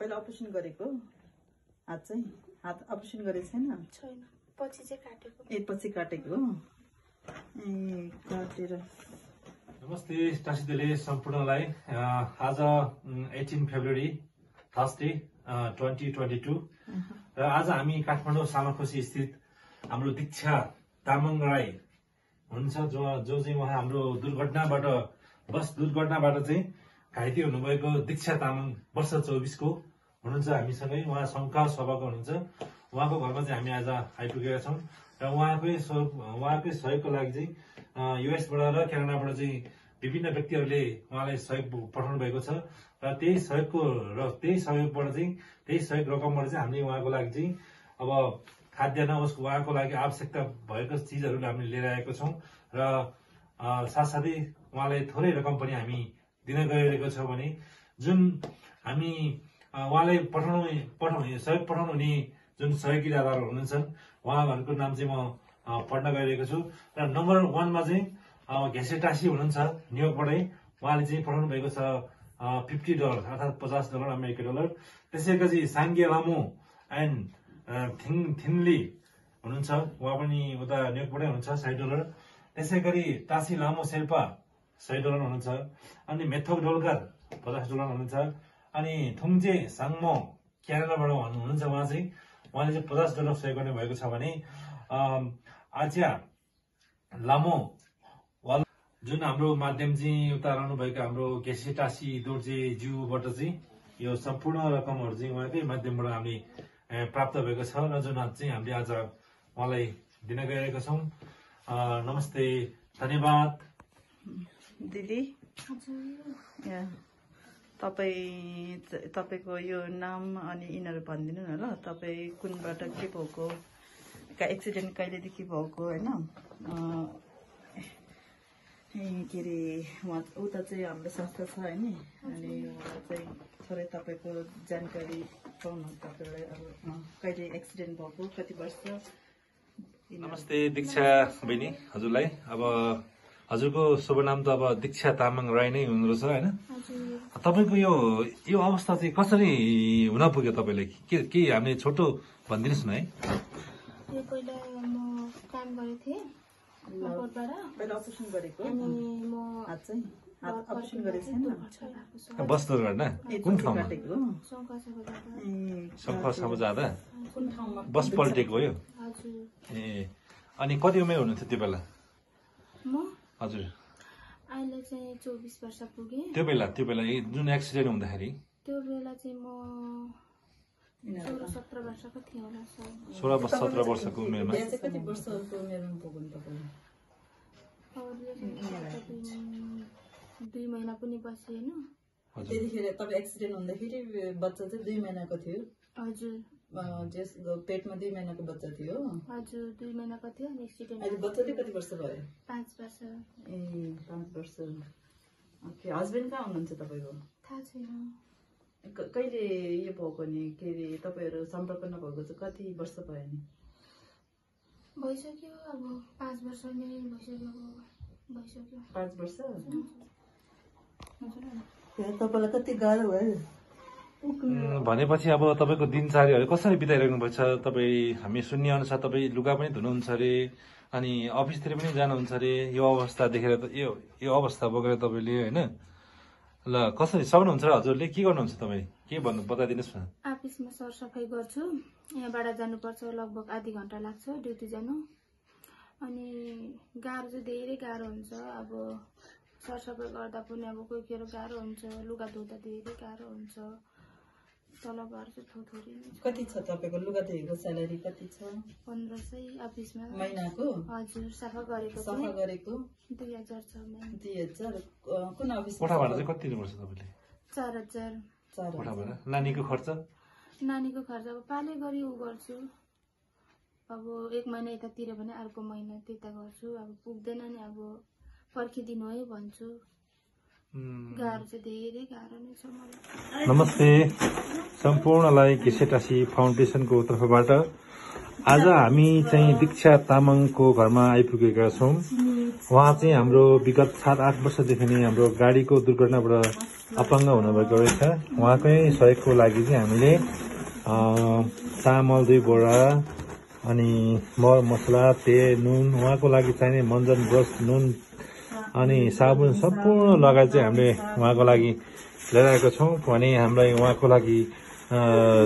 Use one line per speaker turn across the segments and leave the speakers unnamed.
पहिला अपरेसन गरेको हात चाहिँ हात अपरेसन गरेको छैन
पछि चाहिँ काटेको
ए पछि काटेको ए काटेर
नमस्ते टासीदेले सम्पूर्णलाई आज 18 फेब्रुअरी थर्सडे 2022 र आज हामी काठमाडौँ सामाखोसी स्थित हाम्रो दीक्षा तामाङ राई हुनुहुन्छ जो चाहिँ उहाँ हाम्रो बस दुर्घटनाबाट चाहिँ घाइते हुनुभएको दीक्षा तामाङ वर्ष 24 को हुनुहुन्छ हामीसँगै उहाँ शङ्का सभाको हुनुहुन्छ उहाँको घरमा चाहिँ हामी आज आइपुगेका छौँ र उहाँकै सहयोगको लागि चाहिँ युएसबाट र क्यानाडाबाट चाहिँ विभिन्न व्यक्तिहरूले उहाँलाई सहयोग पठाउनु भएको छ र त्यही सहयोग रकमबाट चाहिँ हामीले उहाँको लागि चाहिँ अब खाद्यान्न उहाँको लागि आवश्यकता भएको चिजहरू हामीले लिएर आएको छौँ र साथसाथै उहाँलाई थोरै रकम पनि हामी दिन गइरहेको छौँ भने जुन हामी उहाँलाई सहयोग पठाउनु हुने जुन सहयोगीदाताहरू हुनुहुन्छ उहाँहरूको नाम चाहिँ म पढ्न गइरहेको छु र नम्बर 1 मा चाहिँ घेसेटासी हुनुहुन्छ न्युयोर्कबाटै उहाँले चाहिँ पठाउनु भएको छ $50 अर्थात् $50 अमेरिकी डलर। त्यसैगरी साङ्गे लामो एन्ड थिनली हुनुहुन्छ उहाँ पनि उता न्युयोर्कबाटै हुनुहुन्छ $60। त्यसैगरी टासी लामो शेर्पा $100 हुनुहुन्छ अनि मेथोक डोलकर $50 हुनुहुन्छ अनि थुङ्जे साङमो क्यानाडाबाट हुनुहुन्छ उहाँले चाहिँ $50 सहयोग गर्ने भएको छ भने आच्या लामो जुन हाम्रो माध्यम चाहिँ उता रहनु भएको हाम्रो घेसेटासी दोर्जे ज्यूबाट चाहिँ यो सम्पूर्ण रकमहरू चाहिँ उहाँकै माध्यमबाट हामीले प्राप्त भएको छ र जुन चाहिँ हामीले आज उहाँलाई दिन गइरहेका छौँ। नमस्ते, धन्यवाद
दिदी। तपाईको यो नाम अनि यिनीहरू भनिदिनु न ल, तपाईँ कुनबाट के भएको, एक्सिडेन्ट कहिलेदेखि भएको होइन, के अरे उता चाहिँ हाम्रो संस्था छ होइन, अनि चाहिँ थोरै तपाईँको जानकारी पाउनु तपाईँलाई अब कहिले एक्सिडेन्ट भएको, कति वर्ष।
नमस्ते दीक्षा बहिनी, हजुरलाई अब हजुरको शुभ नाम त अब दीक्षा तामाङ राई नै हुनु रहेछ होइन। तपाईँको यो अवस्था चाहिँ कसरी हुन पुग्यो तपाईँलाई, के हामीले छोटो भनिदिनुहोस् न है।
यो पहिला म काम गरेको थिएँ
पहिला अपरेसन गरेको अनि म हात चाहिँ हात अपरेसन गरेको छैन
बस दुर्घटना कुन ठाउँमा? शङ्खसम्म जाँदा
कुन ठाउँमा
बस पल्टेको हो यो? ए अनि कति उमेर हुनुहुन्थ्यो त्यो बेला? हजुर
अहिले चाहिँ 24 वर्ष पुगेँ।
त्यो बेला जुन एक्सिडेन्ट हुँदाखेरि
त्यो बेला चाहिँ म 16-17 वर्षको थिएँ होला।
16-17 वर्षको उमेरमा।
कति वर्षको उमेरमा पुग्नु तपाईँ?
2 महिना पनि बसेँ होइन।
त्यतिखेर तपाईँ एक्सिडेन्ट हुँदाखेरि बच्चा चाहिँ 2 महिनाको थियो?
हजुर,
पेटमा 2 महिनाको बच्चा थियो?
हजुर 2 महिनाको थियो अनि एक्सिडेन्ट।
अहिले बच्चाले कति वर्ष भयो?
5 वर्ष।
ए 5 वर्ष। ओके, हस्बेन्ड कहाँ हुनुहुन्छ तपाईँको?
थाहा छैन।
कहिले यो भएको नि, के अरे तपाईँहरू सम्पर्क नभएको चाहिँ कति वर्ष भयो नि?
भइसक्यो अब 5 वर्ष नै भइसक्यो।
5 वर्ष? तपाईँलाई कति गाह्रो भयो
भनेपछि अब तपाईँको दिनचर्याहरू कसरी बिताइरहनु भएको छ? तपाईँ हामी सुन्ने अनुसार तपाईँ लुगा पनि धुनुहुन्छ अरे अनि अफिसतिर पनि जानुहुन्छ अरे। यो अवस्था देखेर त यो अवस्था बोकेर तपाईँले होइन ल कसरी सक्नुहुन्छ र हजुरले के गर्नुहुन्छ? तपाईँ के भन्नु बताइदिनुहोस् न।
अफिसमा सरसफाइ गर्छु, यहाँबाट जानुपर्छ लगभग आधी घन्टा लाग्छ ड्युटी जानु। अनि गाह्रो चाहिँ धेरै गाह्रो हुन्छ। अब सरसफाइ गर्दा पनि अब कोही खेर गाह्रो हुन्छ, लुगा धुँदा धेरै गाह्रो हुन्छ। तलबहरू चाहिँ थोरै
कति छ तपाईँको? लुगा धुएको स्यालेरी कति छ?
1500 अफिसमा
महिनाको?
हजुर, सफा गरेको 2000 छ।
2000 कुन अफिस?
कोठाबाट चाहिँ कति दिनुपर्छ तपाईँले?
4000।
कोठाबाट नानीको खर्च?
नानीको खर्च अब पाले गरी उ गर्छु। अब 1 महिना यता तिर्यो भने अर्को महिना त्यता गर्छु। अब पुग्दैन नि, अब पर्खिदिनु है भन्छु। गाह्रो चाहिँ धेरै गाह्रो नै छ मलाई।
नमस्ते सम्पूर्णलाई घेसेटासी फाउन्डेसनको तर्फबाट आज हामी चाहिँ दीक्षा तामाङको घरमा आइपुगेका छौँ। उहाँ चाहिँ हाम्रो विगत 7-8 वर्षदेखि नै हाम्रो गाडीको दुर्घटनाबाट अपाङ्ग हुनुभएको रहेछ। उहाँकै सहयोगको लागि चाहिँ हामीले चामल 2 बोरा अनि मर मसला, तेल, नुन, उहाँको लागि चाहिने मञ्जन, ब्रस, नुन अनि साबुन सम्पूर्ण लगायत चाहिँ हामीले उहाँको लागि लिएर आएको छौँ। भने हामीलाई उहाँको लागि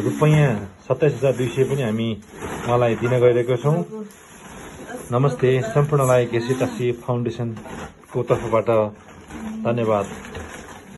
रुपैयाँ 27,200 पनि हामी उहाँलाई दिन गइरहेको छौँ। नमस्ते, सम्पूर्णलाई केसी टासी फाउन्डेसनको तर्फबाट धन्यवाद।